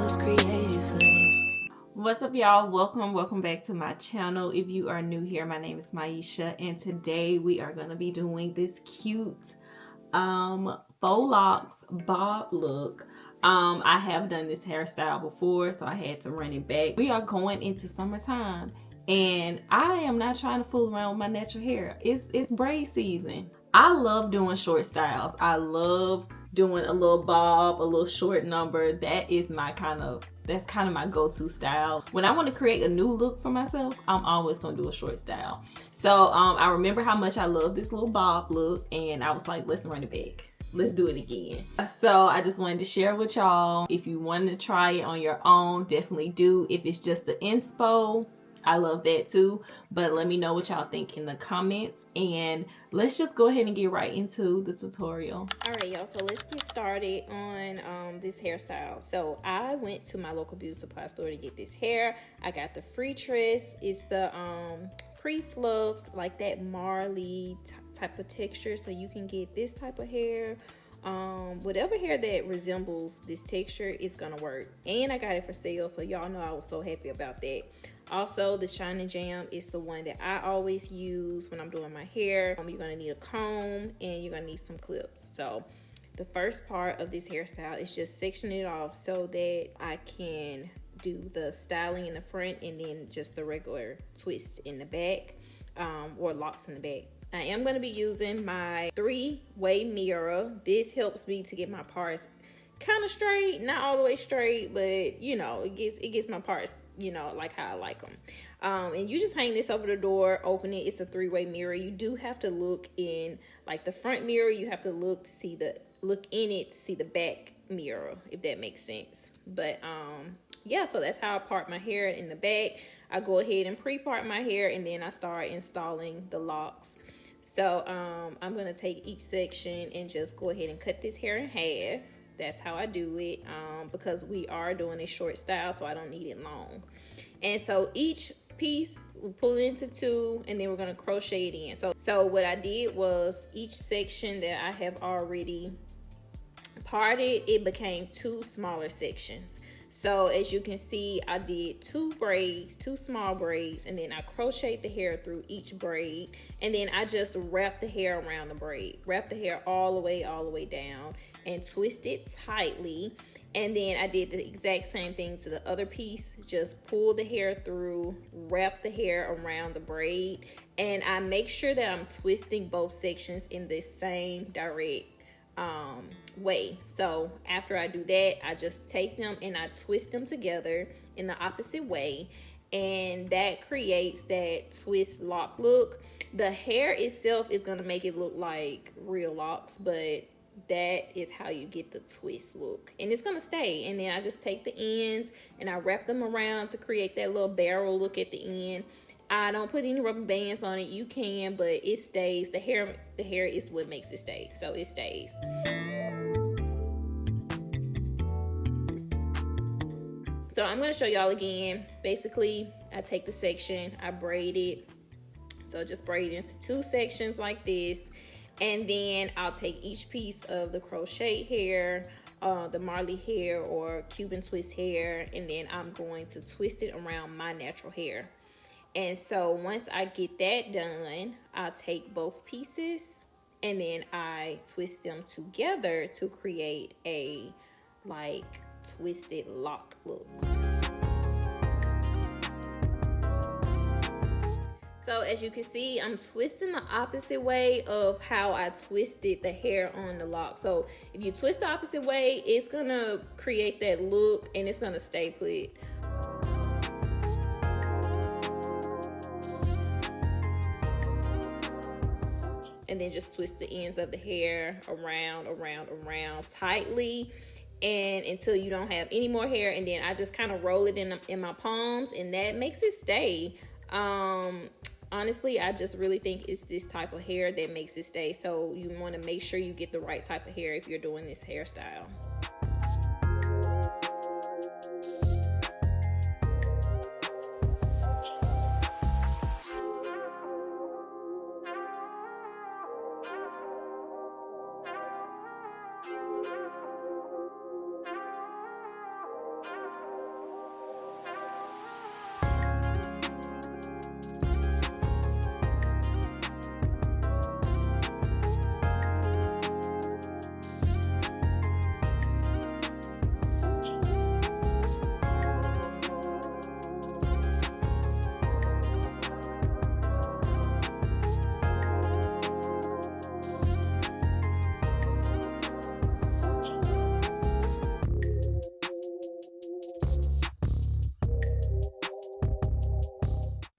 was created for this. What's up, y'all? Welcome back to my channel. If you are new here, my name is Maisha, and today we are going to be doing this cute faux locks bob look. I have done this hairstyle before, so I had to run it back. We are going into summertime, and I am not trying to fool around with my natural hair. It's braid season. I love doing short styles. I love doing a little bob, a little short number. That's kind of my go-to style. When I want to create a new look for myself, I'm always gonna do a short style. So I remember how much I love this little bob look, and I was like, let's run it back. Let's do it again. So I just wanted to share with y'all. If you wanted to try it on your own, definitely do. If it's just the inspo, I love that too, but let me know what y'all think in the comments, and let's just go ahead and get right into the tutorial. All right, y'all, so let's get started on this hairstyle. So I went to my local beauty supply store to get this hair. I got the free tress. It's the pre-fluffed, like that Marley type of texture, so you can get this type of hair. Whatever hair that resembles this texture is gonna work. And I got it for sale, so y'all know I was so happy about that. Also, the Shine Jam is the one that I always use when I'm doing my hair. You're gonna need a comb and you're gonna need some clips. So the first part of this hairstyle is just sectioning it off so that I can do the styling in the front and then just the regular twist in the back, or locks in the back. I am going to be using my 3-way mirror. This helps me to get my parts kind of straight, not all the way straight, but you know, it gets my parts, you know, like how I like them. And you just hang this over the door, open it. It's a 3-way mirror. You do have to look in, like the front mirror, you have to look in it to see the back mirror, if that makes sense. But yeah, so that's how I part my hair in the back. I go ahead and pre-part my hair, and then I start installing the locks. So I'm going to take each section and just go ahead and cut this hair in half. That's how I do it, because we are doing a short style, so I don't need it long. And so each piece, we'll pull it into 2, and then we're going to crochet it in. So what I did was, each section that I have already parted, it became 2 smaller sections. So as you can see, I did 2 small braids, and then I crocheted the hair through each braid, and then I just wrapped the hair around the braid, wrapped the hair all the way down, and twist it tightly. And then I did the exact same thing to the other piece, just pull the hair through, wrap the hair around the braid, and I make sure that I'm twisting both sections in the same direct way. So after I do that, I just take them and I twist them together in the opposite way, and that creates that twist lock look. The hair itself is going to make it look like real locks, but that is how you get the twist look, and it's going to stay. And then I just take the ends and I wrap them around to create that little barrel look at the end. I don't put any rubber bands on it. You can, but it stays. The hair is what makes it stay, so it stays. So I'm going to show y'all again. Basically, I take the section, I braid it. So just braid it into 2 sections like this, and then I'll take each piece of the crochet hair, the Marley hair or Cuban twist hair, and then I'm going to twist it around my natural hair. And so once I get that done, I'll take both pieces and then I twist them together to create a like twisted lock look. So as you can see, I'm twisting the opposite way of how I twisted the hair on the lock. So if you twist the opposite way, it's gonna create that look and it's gonna stay put. And then just twist the ends of the hair around tightly, and until you don't have any more hair. And then I just kind of roll it in my palms, and that makes it stay. Honestly, I just really think it's this type of hair that makes it stay. So you want to make sure you get the right type of hair if you're doing this hairstyle.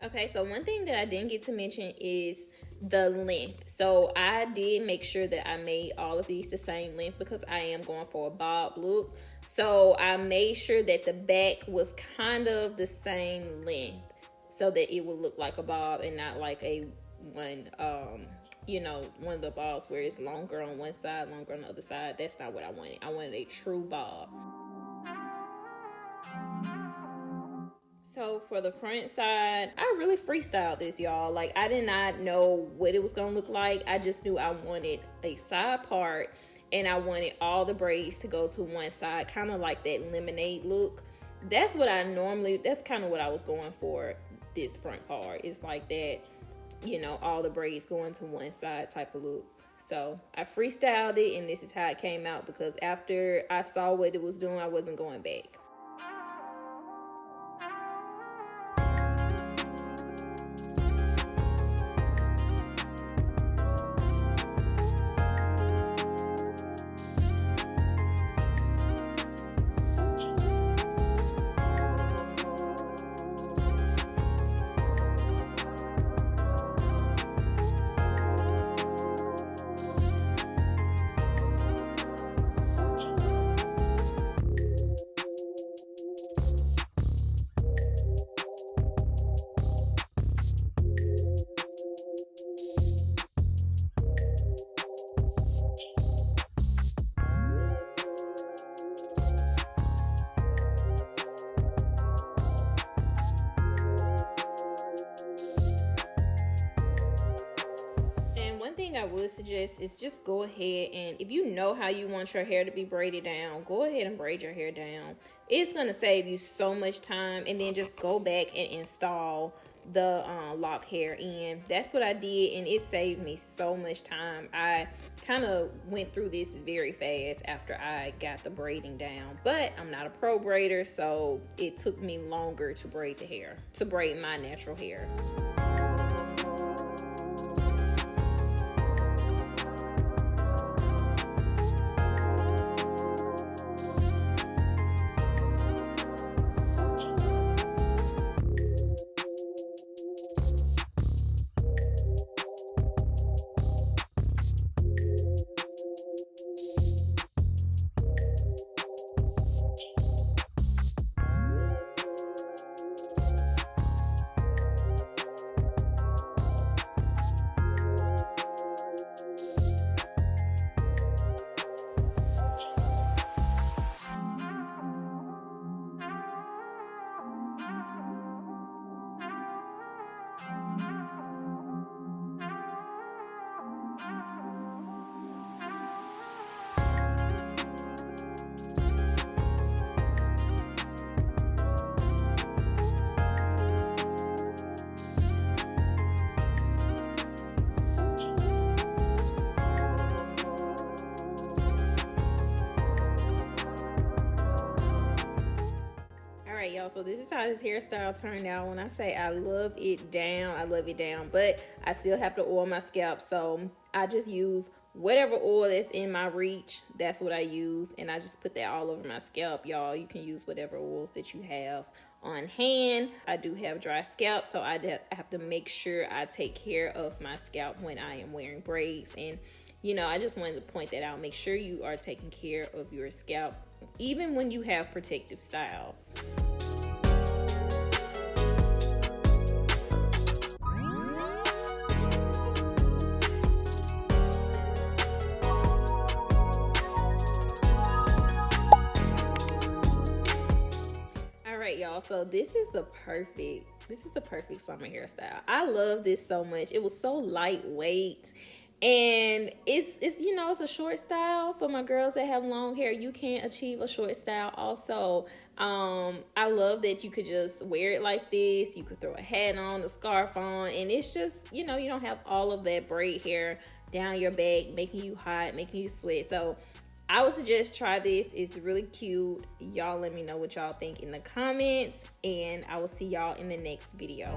Okay, so one thing that I didn't get to mention is the length. So I did make sure that I made all of these the same length because I am going for a bob look. So I made sure that the back was kind of the same length so that it would look like a bob and not like a one one of the bobs where it's longer on one side, longer on the other side. That's not what I wanted. I wanted a true bob. So for the front side, I really freestyled this, y'all. Like, I did not know what it was gonna look like. I just knew I wanted a side part and I wanted all the braids to go to one side, kind of like that lemonade look. That's kind of what I was going for this front part. It's like that, all the braids going to one side type of look. So I freestyled it and this is how it came out because after I saw what it was doing, I wasn't going back. I would suggest is just go ahead and if you know how you want your hair to be braided down, go ahead and braid your hair down. It's going to save you so much time, and then just go back and install the lock hair in. That's what I did, and it saved me so much time. I kind of went through this very fast after I got the braiding down, but I'm not a pro braider, so it took me longer to braid my natural hair. Y'all, so this is how this hairstyle turned out. When I say I love it down, but I still have to oil my scalp, so I just use whatever oil that's in my reach. That's what I use, and I just put that all over my scalp. Y'all, you can use whatever oils that you have on hand. I do have dry scalp, so I have to make sure I take care of my scalp when I am wearing braids. And I just wanted to point that out. Make sure you are taking care of your scalp even when you have protective styles. Y'all, so this is the perfect summer hairstyle. I love this so much. It was so lightweight, and it's it's a short style for my girls that have long hair. You can achieve a short style also. I love that you could just wear it like this. You could throw a hat on, a scarf on, and it's just you don't have all of that braid hair down your back making you hot, making you sweat. So I would suggest try this. It's really cute. Y'all let me know what y'all think in the comments, and I will see y'all in the next video.